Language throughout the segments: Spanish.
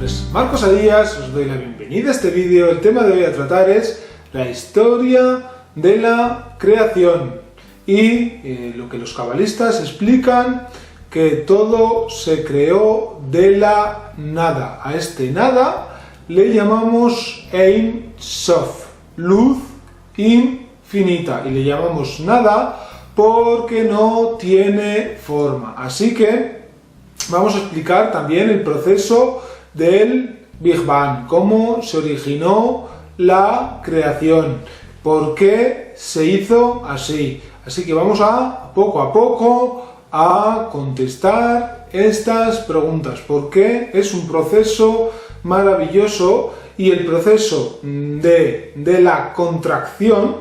Pues Marcos Arias, os doy la bienvenida a este vídeo. El tema de hoy a tratar es la historia de la creación y lo que los cabalistas explican, que todo se creó de la nada. A este nada le llamamos Ein Sof, luz infinita, y le llamamos nada porque no tiene forma. Así que vamos a explicar también el proceso del Big Bang, cómo se originó la creación, por qué se hizo así. Así que vamos a poco a contestar estas preguntas, porque es un proceso maravilloso, y el proceso de la contracción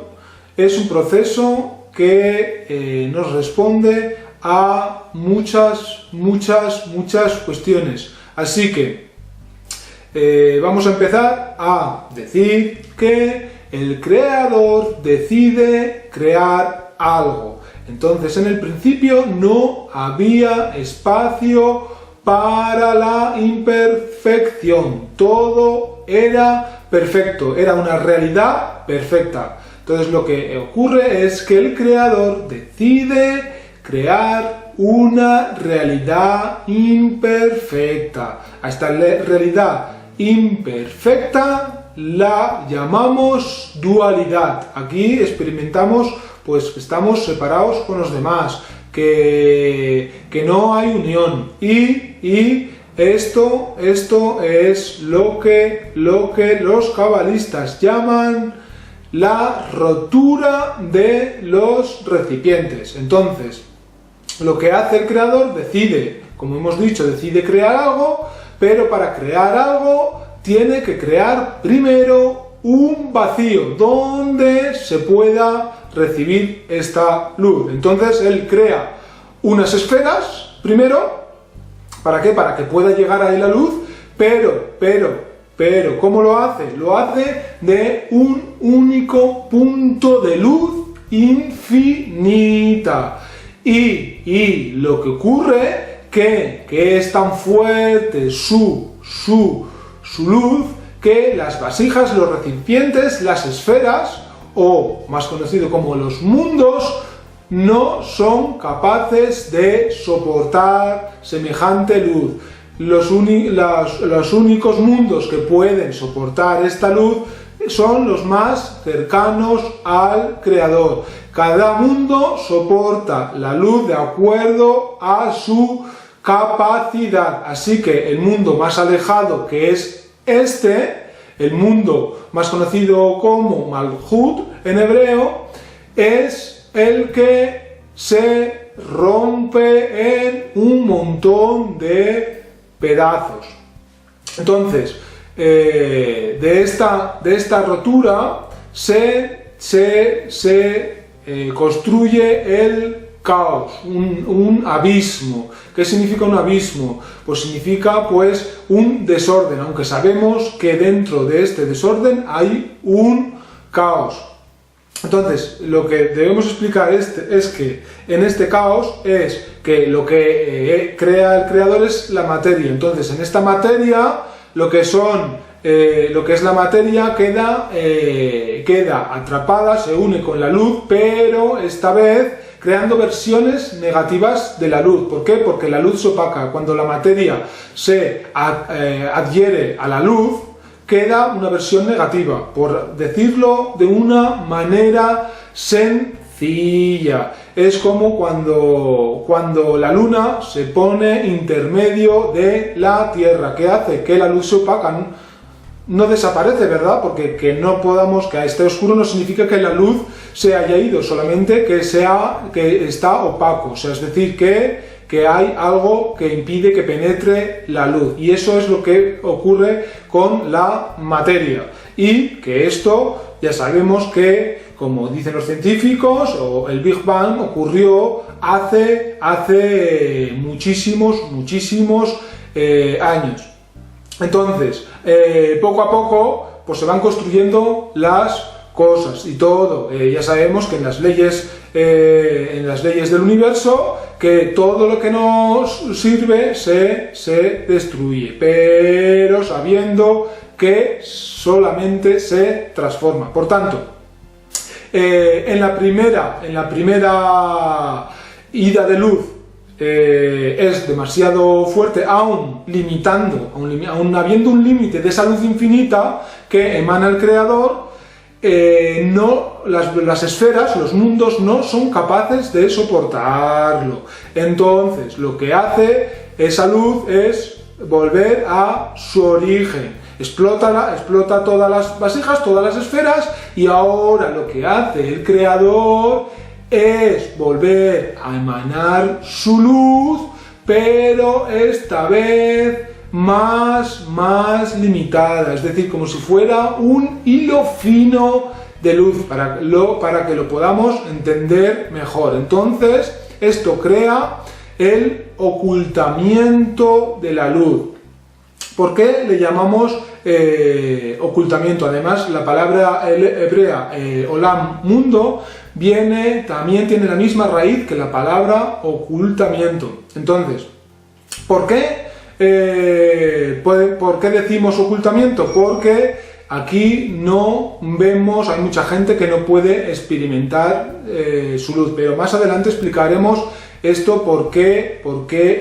es un proceso que nos responde a muchas cuestiones. Así que vamos a empezar a decir que el creador decide crear algo. Entonces, en el principio no había espacio para la imperfección. Todo era perfecto, era una realidad perfecta. Entonces, lo que ocurre es que el creador decide crear una realidad imperfecta. A esta realidad imperfecta la llamamos dualidad. Aquí experimentamos pues que estamos separados con los demás, que no hay unión, y esto es lo que los cabalistas llaman la rotura de los recipientes. Entonces, lo que hace el creador, decide, como hemos dicho, decide crear algo, pero para crear algo tiene que crear primero un vacío donde se pueda recibir esta luz. Entonces él crea unas esferas primero, ¿para qué? Para que pueda llegar ahí la luz, pero ¿cómo lo hace? Lo hace de un único punto de luz infinita. Y lo que ocurre que es tan fuerte su luz, que las vasijas, los recipientes, las esferas, o más conocido como los mundos, no son capaces de soportar semejante luz. Los únicos mundos que pueden soportar esta luz son los más cercanos al creador. Cada mundo soporta la luz de acuerdo a su capacidad. Así que el mundo más alejado, que es el mundo más conocido como Malhut en hebreo, es el que se rompe en un montón de pedazos. Entonces, de esta rotura se construye el caos, un abismo. ¿Qué significa un abismo? Pues significa pues un desorden, aunque sabemos que dentro de este desorden hay un caos. Entonces, lo que debemos explicar es que en este caos es que lo que crea el creador es la materia. Entonces, en esta materia, lo que es la materia queda atrapada, se une con la luz, pero esta vez creando versiones negativas de la luz. ¿Por qué? Porque la luz se opaca. Cuando la materia se adhiere a la luz, queda una versión negativa, por decirlo de una manera sencilla. Es como cuando la luna se pone intermedio de la Tierra, que hace que la luz se opaca. No desaparece, ¿verdad? Porque que esté oscuro no significa que la luz se haya ido, solamente que está opaco, o sea, es decir, que hay algo que impide que penetre la luz, y eso es lo que ocurre con la materia, y que esto ya sabemos que, como dicen los científicos, el Big Bang ocurrió hace muchísimos años. Entonces, poco a poco pues se van construyendo las cosas y todo. Ya sabemos que en las leyes en las leyes del universo, que todo lo que nos sirve se destruye, pero sabiendo que solamente se transforma. Por tanto, en la primera ida de luz es demasiado fuerte, aún habiendo un límite de esa luz infinita que emana el Creador, las esferas, los mundos no son capaces de soportarlo. Entonces, lo que hace esa luz es volver a su origen. Explota todas las vasijas, todas las esferas, y ahora lo que hace el Creador es volver a emanar su luz, pero esta vez más limitada, es decir, como si fuera un hilo fino de luz, para que lo podamos entender mejor. Entonces, esto crea el ocultamiento de la luz. ¿Por qué le llamamos ocultamiento? Además, la palabra hebrea olam, mundo, también tiene la misma raíz que la palabra ocultamiento. Entonces, ¿por qué decimos ocultamiento? Porque aquí no vemos, hay mucha gente que no puede experimentar su luz, pero más adelante explicaremos esto, por qué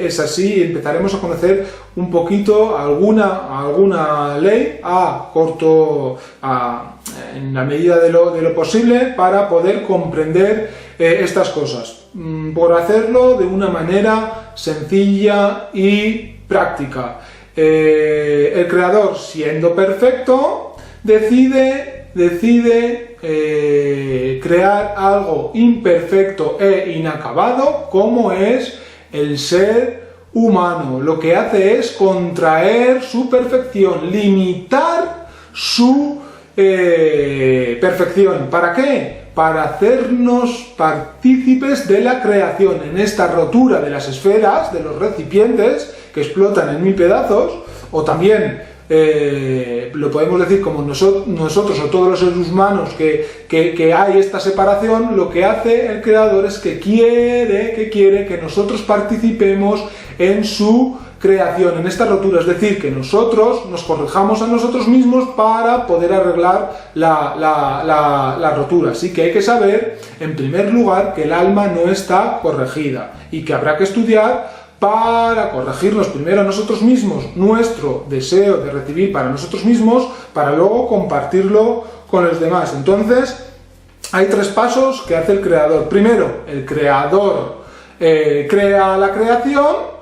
es así, y empezaremos a conocer un poquito alguna ley en la medida de lo posible, para poder comprender estas cosas, por hacerlo de una manera sencilla y práctica. El Creador, siendo perfecto, decide crear algo imperfecto e inacabado, como es el ser humano. Lo que hace es contraer su perfección, limitar su perfección. ¿Para qué? Para hacernos partícipes de la creación. En esta rotura de las esferas, de los recipientes que explotan en 1000 pedazos, o también lo podemos decir como nosotros o todos los seres humanos, que hay esta separación. Lo que hace el Creador es que quiere que nosotros participemos en su creación, en esta rotura, es decir, que nosotros nos corrijamos a nosotros mismos para poder arreglar la rotura. Así que hay que saber, en primer lugar, que el alma no está corregida y que habrá que estudiar para corregirnos primero a nosotros mismos, nuestro deseo de recibir para nosotros mismos, para luego compartirlo con los demás. Entonces, hay 3 pasos que hace el Creador. Primero, el Creador crea la creación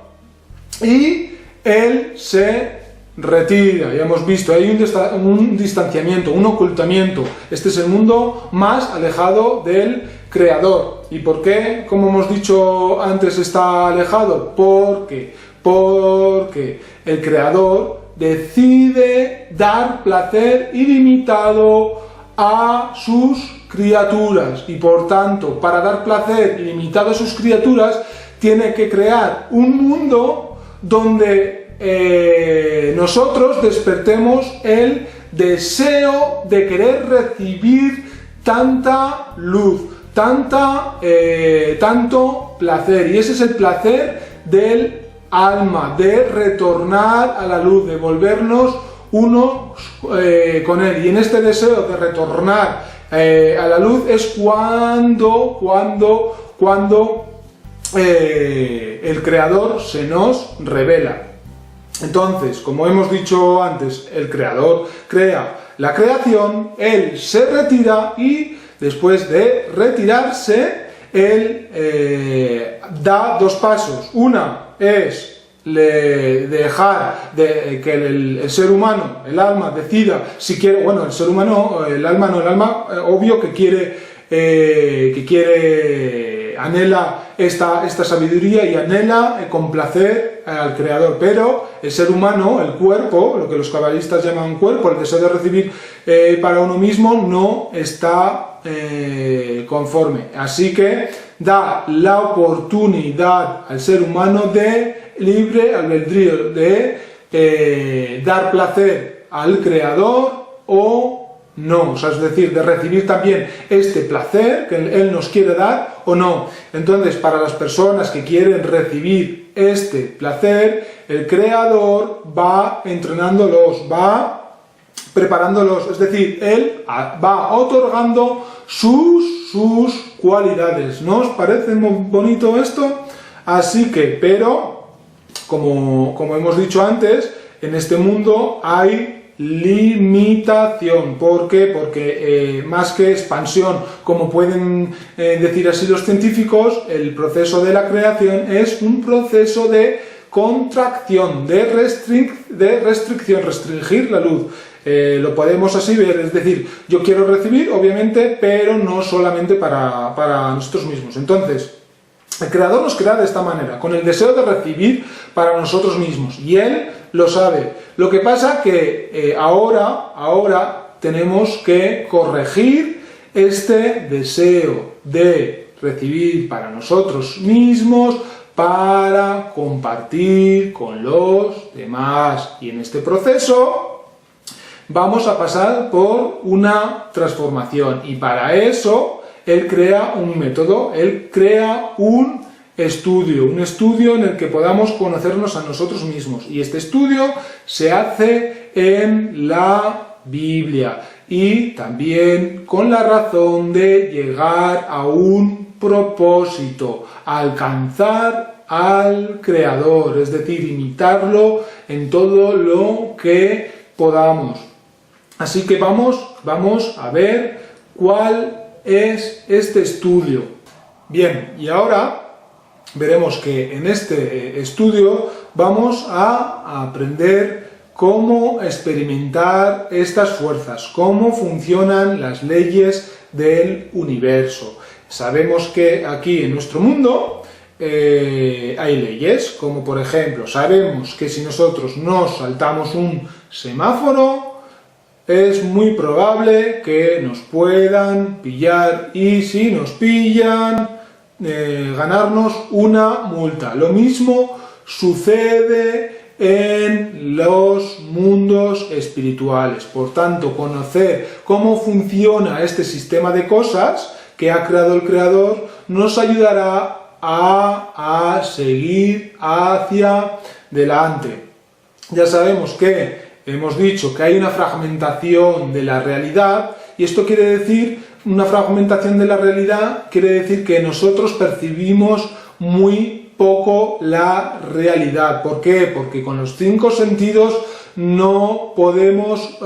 y él se retira. Ya hemos visto, hay un distanciamiento, un ocultamiento. Este es el mundo más alejado del Creador. ¿Y por qué? Como hemos dicho antes, está alejado. Porque el Creador decide dar placer ilimitado a sus criaturas, y por tanto, para dar placer ilimitado a sus criaturas, tiene que crear un mundo donde nosotros despertemos el deseo de querer recibir tanta luz, tanto placer. Y ese es el placer del alma, de retornar a la luz, de volvernos uno con él. Y en este deseo de retornar a la luz es cuando el Creador se nos revela. Entonces, como hemos dicho antes, el Creador crea la creación, él se retira, y después de retirarse, él da 2 pasos. Una es dejar que el ser humano, el alma, decida si quiere, bueno, el ser humano, el alma obvio que quiere, anhela esta sabiduría y anhela complacer al Creador, pero el ser humano, el cuerpo, lo que los cabalistas llaman cuerpo, el deseo de recibir para uno mismo, no está conforme. Así que da la oportunidad al ser humano de libre albedrío, de dar placer al Creador o no, o sea, es decir, de recibir también este placer que Él nos quiere dar o no. Entonces, para las personas que quieren recibir este placer, el Creador va entrenándolos, va preparándolos, es decir, Él va otorgando sus cualidades. ¿No os parece muy bonito esto? Así que, pero, como hemos dicho antes, en este mundo hay limitación. ¿Por qué? Porque más que expansión, como pueden decir así los científicos, el proceso de la creación es un proceso de contracción, de restricción, restringir la luz. Lo podemos así ver, es decir, yo quiero recibir, obviamente, pero no solamente para nosotros mismos. Entonces, el Creador nos crea de esta manera, con el deseo de recibir para nosotros mismos, y Él lo sabe. Lo que pasa que ahora tenemos que corregir este deseo de recibir para nosotros mismos, para compartir con los demás. Y en este proceso vamos a pasar por una transformación, y para eso Él crea un método, Él crea un estudio en el que podamos conocernos a nosotros mismos. Y este estudio se hace en la Biblia, y también con la razón de llegar a un propósito, alcanzar al Creador, es decir, imitarlo en todo lo que podamos. Así que vamos a ver cuál es este estudio. Bien, y ahora veremos que en este estudio vamos a aprender cómo experimentar estas fuerzas, cómo funcionan las leyes del universo. Sabemos que aquí en nuestro mundo hay leyes, como por ejemplo, sabemos que si nosotros nos saltamos un semáforo, es muy probable que nos puedan pillar, y si nos pillan, ganarnos una multa. Lo mismo sucede en los mundos espirituales. Por tanto, conocer cómo funciona este sistema de cosas que ha creado el Creador nos ayudará a seguir hacia delante. Ya sabemos que hemos dicho que hay una fragmentación de la realidad, y esto quiere decir, una fragmentación de la realidad quiere decir que nosotros percibimos muy poco la realidad. ¿Por qué? Porque con los 5 sentidos no podemos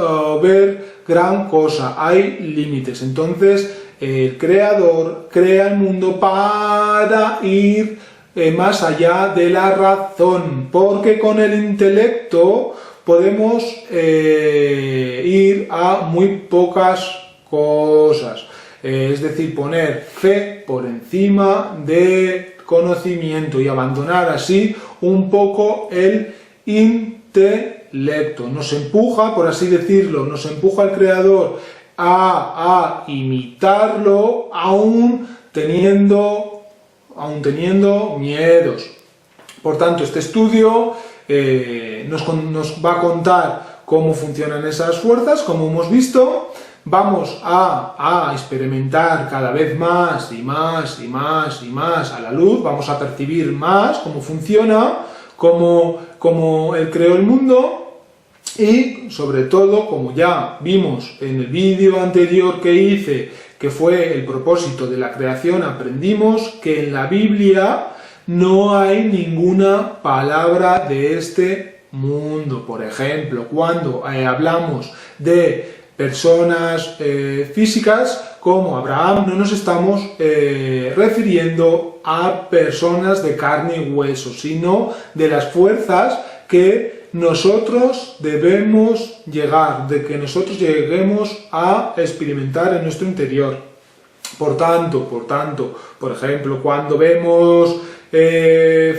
ver gran cosa, hay límites. Entonces, el Creador crea el mundo para ir más allá de la razón, porque con el intelecto podemos ir a muy pocas cosas, es decir, poner fe por encima de conocimiento y abandonar así un poco el intelecto. Nos empuja, por así decirlo, nos empuja el Creador a imitarlo, aún teniendo miedos. Por tanto, este estudio nos va a contar cómo funcionan esas fuerzas, como hemos visto. Vamos a experimentar cada vez más y más a la luz, vamos a percibir más cómo funciona, cómo Él creó el mundo, y sobre todo, como ya vimos en el vídeo anterior que hice, que fue el propósito de la creación, aprendimos que en la Biblia no hay ninguna palabra de este mundo. Por ejemplo, cuando hablamos de personas físicas como Abraham, no nos estamos refiriendo a personas de carne y hueso, sino de las fuerzas que nosotros debemos llegar, de que nosotros lleguemos a experimentar en nuestro interior. Por tanto, por ejemplo, cuando vemos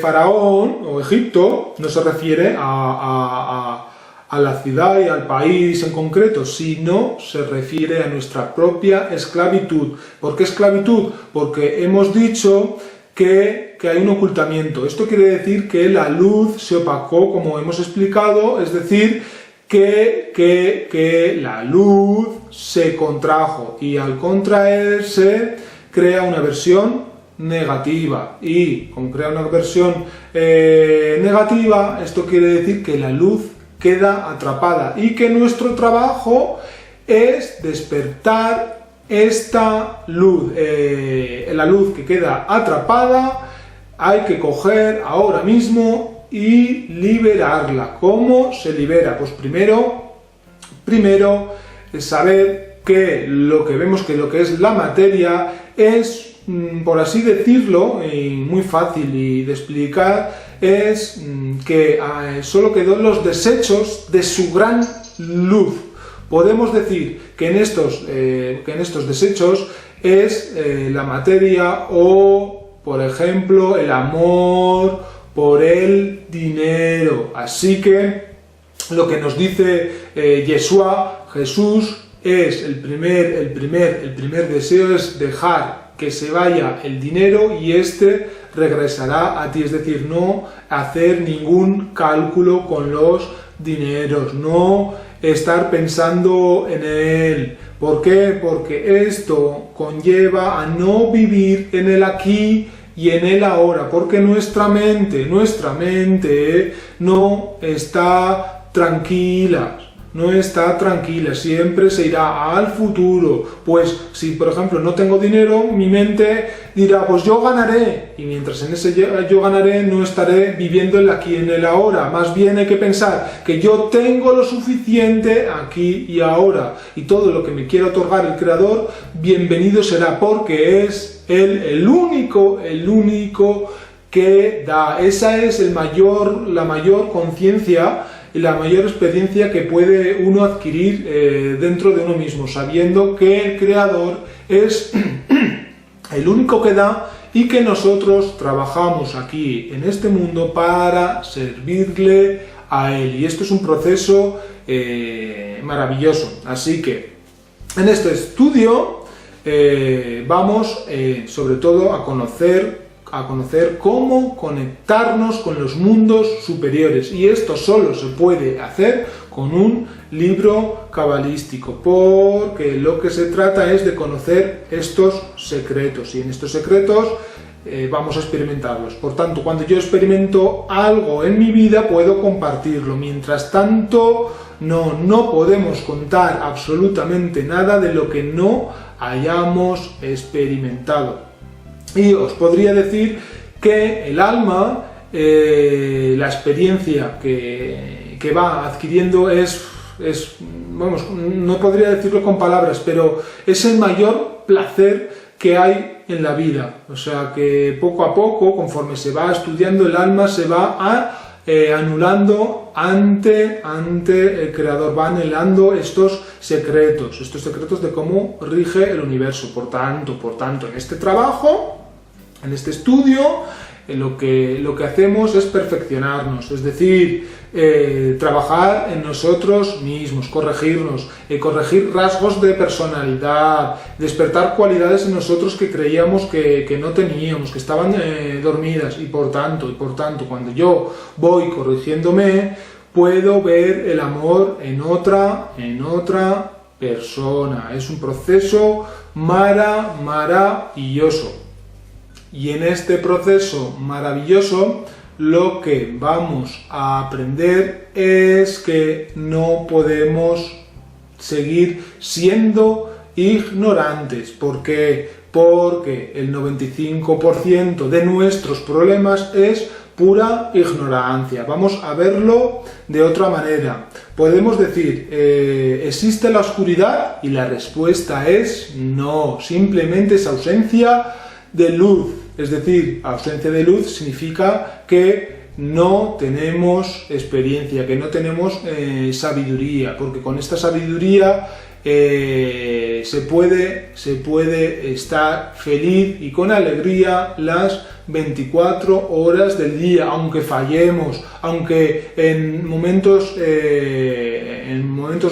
Faraón o Egipto, no se refiere a la ciudad y al país en concreto, sino se refiere a nuestra propia esclavitud. ¿Por qué esclavitud? Porque hemos dicho que hay un ocultamiento. Esto quiere decir que la luz se opacó, como hemos explicado, es decir, que la luz se contrajo y al contraerse crea una versión negativa, y como crea una versión negativa, esto quiere decir que la luz queda atrapada y que nuestro trabajo es despertar esta luz. La luz que queda atrapada hay que coger ahora mismo y liberarla. ¿Cómo se libera? Pues primero es saber que lo que vemos, que lo que es la materia es, por así decirlo, y muy fácil de explicar, es que solo quedó los desechos de su gran luz. Podemos decir que en estos desechos es la materia o, por ejemplo, el amor por el dinero. Así que lo que nos dice Yeshua, Jesús, es el primer deseo es dejar que se vaya el dinero y este regresará a ti, es decir, no hacer ningún cálculo con los dineros, no estar pensando en él. ¿Por qué? Porque esto conlleva a no vivir en el aquí y en el ahora, porque nuestra mente no está tranquila. No está tranquila, siempre se irá al futuro. Pues si por ejemplo no tengo dinero, mi mente dirá, pues yo ganaré, y mientras en ese yo ganaré no estaré viviendo el aquí y en el ahora. Más bien hay que pensar que yo tengo lo suficiente aquí y ahora, y todo lo que me quiera otorgar el Creador, bienvenido será, porque es Él el único que da. Esa es la mayor conciencia y la mayor experiencia que puede uno adquirir dentro de uno mismo, sabiendo que el Creador es el único que da y que nosotros trabajamos aquí en este mundo para servirle a Él. Y esto es un proceso maravilloso. Así que en este estudio vamos sobre todo a conocer cómo conectarnos con los mundos superiores, y esto solo se puede hacer con un libro cabalístico, porque lo que se trata es de conocer estos secretos, y en estos secretos vamos a experimentarlos. Por tanto, cuando yo experimento algo en mi vida puedo compartirlo, mientras tanto no podemos contar absolutamente nada de lo que no hayamos experimentado. Y os podría decir que el alma, la experiencia que va adquiriendo vamos, no podría decirlo con palabras, pero es el mayor placer que hay en la vida. O sea que poco a poco, conforme se va estudiando, el alma se va anulando ante el Creador, va anhelando estos secretos de cómo rige el universo. Por tanto, en este trabajo, en este estudio, lo que hacemos es perfeccionarnos, es decir, trabajar en nosotros mismos, corregirnos, corregir rasgos de personalidad, despertar cualidades en nosotros que creíamos que no teníamos, que estaban dormidas, y por tanto, cuando yo voy corrigiéndome, puedo ver el amor en otra persona. Es un proceso maravilloso. Y en este proceso maravilloso lo que vamos a aprender es que no podemos seguir siendo ignorantes. ¿Por qué? Porque el 95% de nuestros problemas es pura ignorancia. Vamos a verlo de otra manera. Podemos decir, ¿existe la oscuridad? Y la respuesta es no, simplemente es ausencia de luz. Es decir, ausencia de luz significa que no tenemos experiencia, que no tenemos sabiduría, porque con esta sabiduría se puede estar feliz y con alegría las 24 horas del día, aunque fallemos, aunque en momentos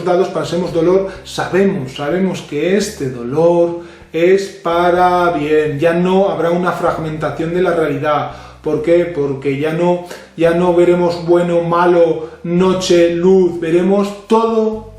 dados pasemos dolor, sabemos que este dolor es para bien. Ya no habrá una fragmentación de la realidad, ¿Por qué? Porque ya no veremos bueno, malo, noche, luz, veremos todo,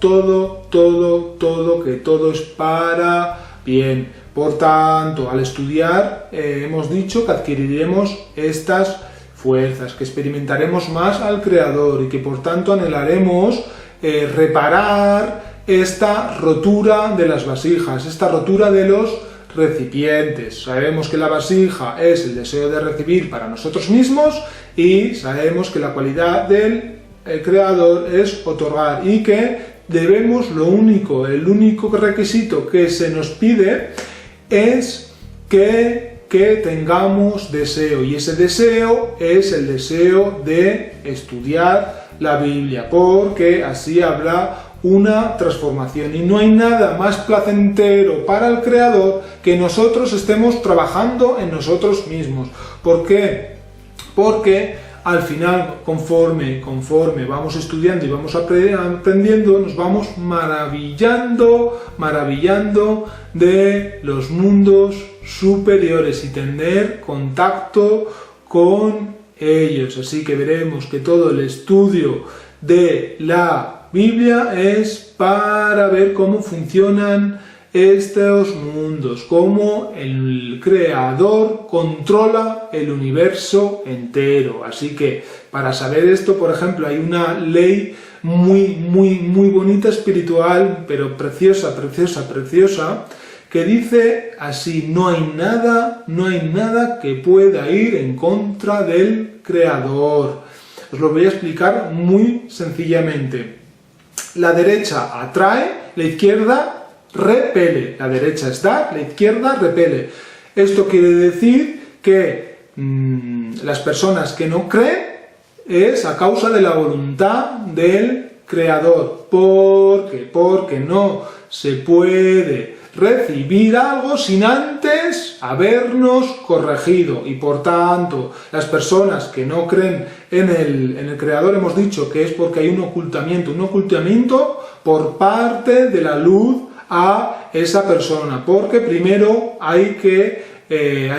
que todo es para bien. Por tanto, al estudiar, hemos dicho que adquiriremos estas fuerzas, que experimentaremos más al Creador y que por tanto anhelaremos reparar esta rotura de las vasijas, esta rotura de los recipientes. Sabemos que la vasija es el deseo de recibir para nosotros mismos y sabemos que la cualidad del Creador es otorgar y que debemos el único requisito que se nos pide es que tengamos deseo, y ese deseo es el deseo de estudiar la Biblia, porque así habrá una transformación y no hay nada más placentero para el Creador que nosotros estemos trabajando en nosotros mismos. ¿Por qué? Porque al final, conforme vamos estudiando y vamos aprendiendo, nos vamos maravillando de los mundos superiores y tener contacto con ellos. Así que veremos que todo el estudio de la Biblia es para ver cómo funcionan estos mundos, cómo el Creador controla el universo entero. Así que para saber esto, por ejemplo, hay una ley muy bonita espiritual, pero preciosa, que dice así: no hay nada que pueda ir en contra del Creador. Os lo voy a explicar muy sencillamente. La derecha atrae, la izquierda repele. La derecha es dar, la izquierda repele. Esto quiere decir que las personas que no creen es a causa de la voluntad del Creador. Porque no se puede recibir algo sin antes habernos corregido, y por tanto las personas que no creen en el Creador, hemos dicho que es porque hay un ocultamiento por parte de la luz a esa persona, porque primero hay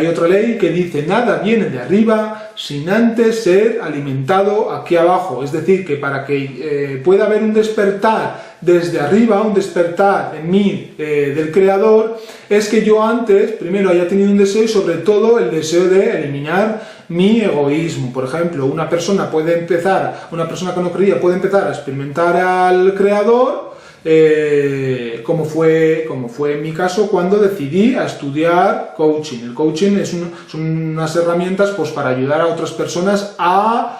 otra ley que dice: nada viene de arriba sin antes ser alimentado aquí abajo. Es decir, que para que pueda haber un despertar desde arriba, un despertar en mí del Creador, es que yo antes primero haya tenido un deseo, y sobre todo el deseo de eliminar mi egoísmo. Por ejemplo, una persona que no creía puede empezar a experimentar al Creador, como fue en mi caso cuando decidí a estudiar coaching. El coaching son unas herramientas pues para ayudar a otras personas a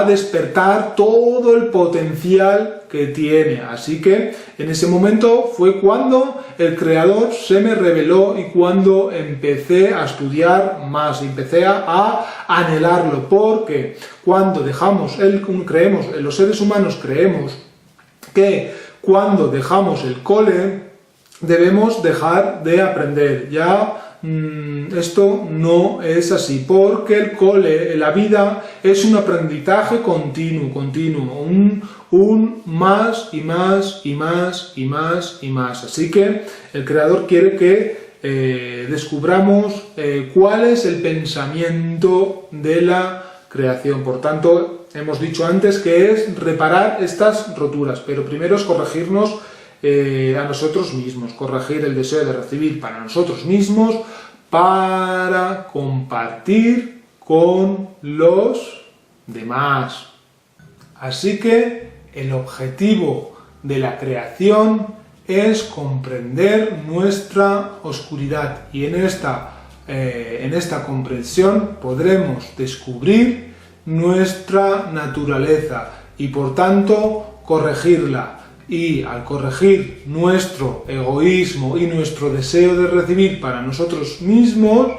despertar todo el potencial que tiene. Así que en ese momento fue cuando el Creador se me reveló y cuando empecé a estudiar más, empecé a anhelarlo, porque cuando los seres humanos creemos que cuando dejamos el cole debemos dejar de aprender. Esto no es así, porque el cole, la vida, es un aprendizaje continuo, un más y más. Así que el Creador quiere que descubramos cuál es el pensamiento de la creación. Por tanto, hemos dicho antes que es reparar estas roturas, pero primero es corregirnos a nosotros mismos, corregir el deseo de recibir para nosotros mismos, para compartir con los demás. Así que el objetivo de la creación es comprender nuestra oscuridad, y en esta comprensión podremos descubrir nuestra naturaleza y por tanto corregirla. Y al corregir nuestro egoísmo y nuestro deseo de recibir para nosotros mismos,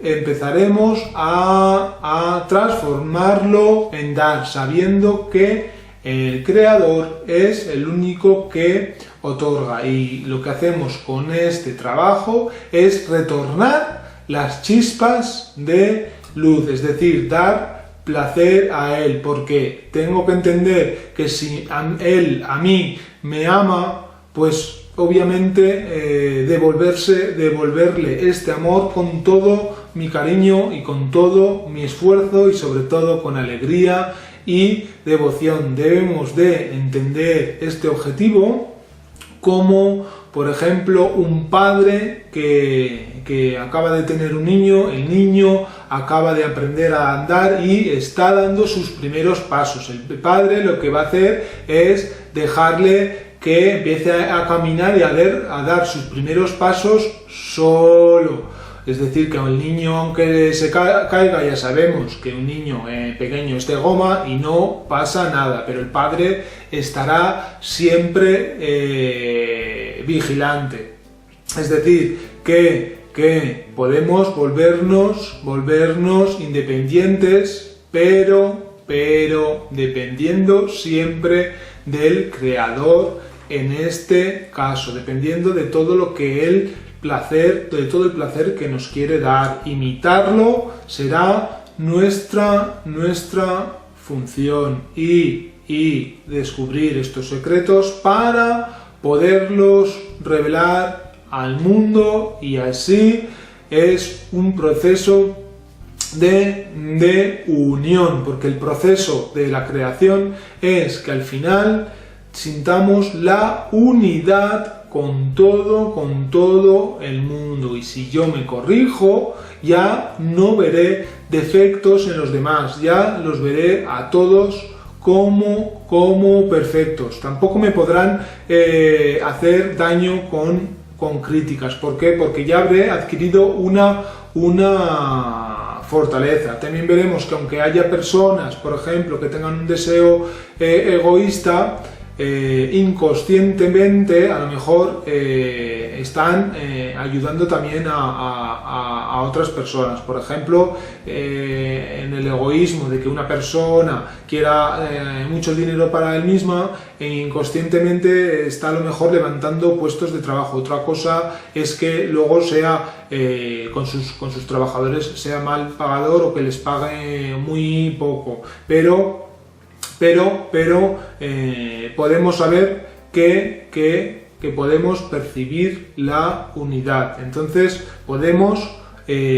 empezaremos a transformarlo en dar, sabiendo que el Creador es el único que otorga. Y lo que hacemos con este trabajo es retornar las chispas de luz, es decir, dar placer a Él, porque tengo que entender que si Él a mí me ama, pues obviamente devolverle este amor con todo mi cariño y con todo mi esfuerzo y sobre todo con alegría y devoción. Debemos de entender este objetivo como, por ejemplo, un padre que acaba de tener un niño, el niño acaba de aprender a andar y está dando sus primeros pasos. El padre lo que va a hacer es dejarle que empiece a caminar y a dar sus primeros pasos solo. Es decir, que el niño, aunque se caiga, ya sabemos que un niño pequeño es de goma y no pasa nada, pero el padre estará siempre vigilante. Es decir, que podemos volvernos independientes, pero dependiendo siempre del Creador, en este caso, dependiendo de todo lo que Él de todo el placer que nos quiere dar. Imitarlo será nuestra función y descubrir estos secretos para poderlos revelar al mundo, y así es un proceso de unión, porque el proceso de la creación es que al final sintamos la unidad con todo el mundo, y si yo me corrijo ya no veré defectos en los demás, ya los veré a todos como perfectos. Tampoco me podrán hacer daño con críticas. ¿Por qué? Porque ya habré adquirido una fortaleza. También veremos que aunque haya personas, por ejemplo, que tengan un deseo egoísta, inconscientemente a lo mejor están ayudando también a otras personas. Por ejemplo, en el egoísmo de que una persona quiera mucho dinero para él misma, e inconscientemente está a lo mejor levantando puestos de trabajo. Otra cosa es que luego sea con sus trabajadores sea mal pagador o que les pague muy poco, pero podemos saber que podemos percibir la unidad. Entonces podemos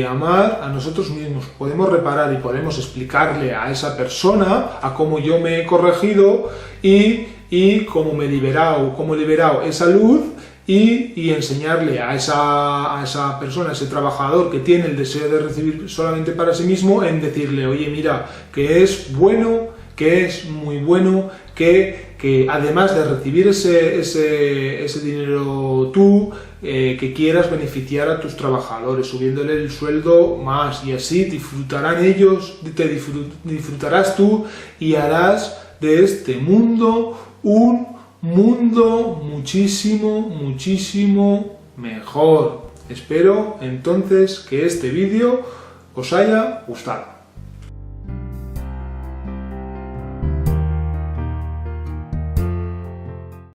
amar a nosotros mismos, podemos reparar y podemos explicarle a esa persona a cómo yo me he corregido y cómo me he liberado esa luz, y enseñarle a esa persona, a ese trabajador que tiene el deseo de recibir solamente para sí mismo, en decirle: oye, mira, que es bueno, que es muy bueno, que además de recibir ese dinero tú, que quieras beneficiar a tus trabajadores, subiéndole el sueldo más, y así disfrutarán ellos, disfrutarás tú, y harás de este mundo un mundo muchísimo mejor. Espero entonces que este vídeo os haya gustado.